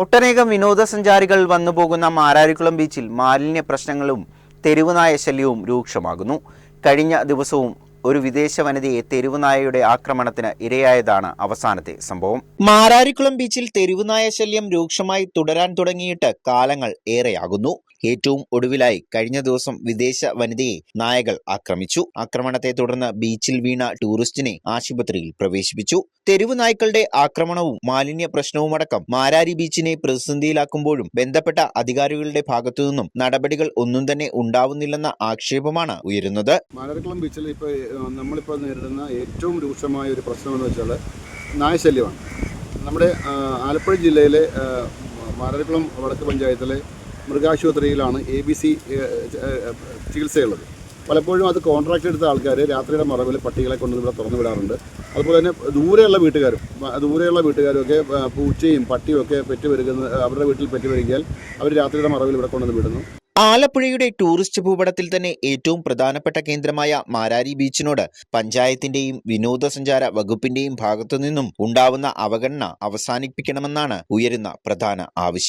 ഒട്ടനേകം വിനോദസഞ്ചാരികൾ വന്നുപോകുന്ന മാരാരിക്കുളം ബീച്ചിൽ മാലിന്യ പ്രശ്നങ്ങളും തെരുവുനായ ശല്യവും രൂക്ഷമാകുന്നു. കഴിഞ്ഞ ദിവസവും ഒരു വിദേശ വനിതയെ തെരുവുനായയുടെ ആക്രമണത്തിന് ഇരയായതാണ് അവസാനത്തെ സംഭവം. മാരാരിക്കുളം ബീച്ചിൽ തെരുവുനായ ശല്യം രൂക്ഷമായി തുടരാൻ തുടങ്ങിയിട്ട് കാലങ്ങൾ ഏറെയാകുന്നു. ഏറ്റവും ഒടുവിലായി കഴിഞ്ഞ ദിവസം വിദേശ വനിതയെ നായകൾ ആക്രമിച്ചു. ആക്രമണത്തെ തുടർന്ന് ബീച്ചിൽ വീണ ടൂറിസ്റ്റിനെ ആശുപത്രിയിൽ പ്രവേശിപ്പിച്ചു. തെരുവു നായ്ക്കളുടെ ആക്രമണവും മാലിന്യ പ്രശ്നവുമടക്കം മാരാരി ബീച്ചിനെ പ്രതിസന്ധിയിലാക്കുമ്പോഴും ബന്ധപ്പെട്ട അധികാരികളുടെ ഭാഗത്തുനിന്നും നടപടികൾ ഒന്നും തന്നെ ഉണ്ടാവുന്നില്ലെന്ന ആക്ഷേപമാണ് ഉയരുന്നത്. മാരാരിക്കുളം ബീച്ചിൽ നമ്മളിപ്പോൾ നേരിടുന്ന ഏറ്റവും രൂക്ഷമായ ഒരു പ്രശ്നമെന്ന് വെച്ചാൽ നായശല്യമാണ്. നമ്മുടെ ആലപ്പുഴ ജില്ലയിലെ മാരാരിക്കുളം വടക്ക് പഞ്ചായത്തിലെ മൃഗാശുപത്രിയിലാണ് ABC ചികിത്സയുള്ളത്. പലപ്പോഴും അത് കോൺട്രാക്ട് എടുത്ത ആൾക്കാർ രാത്രിയുടെ മറവിൽ പട്ടികളെ കൊണ്ട് ഇവിടെ തുറന്നു വിടാറുണ്ട്. അതുപോലെ തന്നെ ദൂരെയുള്ള വീട്ടുകാരും ഒക്കെ പൂച്ചയും പട്ടിയും ഒക്കെ അവരുടെ വീട്ടിൽ പെറ്റുപെരുകിയാൽ അവർ രാത്രിയുടെ മറവിൽ ഇവിടെ കൊണ്ടുവന്ന് വിടുന്നു. ആലപ്പുഴയുടെ ടൂറിസ്റ്റ് ഭൂപടത്തിൽ തന്നെ ഏറ്റവും പ്രധാനപ്പെട്ട കേന്ദ്രമായ മാരാരി ബീച്ചിനോട് പഞ്ചായത്തിന്റെയും വിനോദസഞ്ചാര വകുപ്പിന്റെയും ഭാഗത്തുനിന്നും ഉണ്ടാവുന്ന അവഗണന അവസാനിപ്പിക്കണമെന്നാണ് ഉയരുന്ന പ്രധാന ആവശ്യം.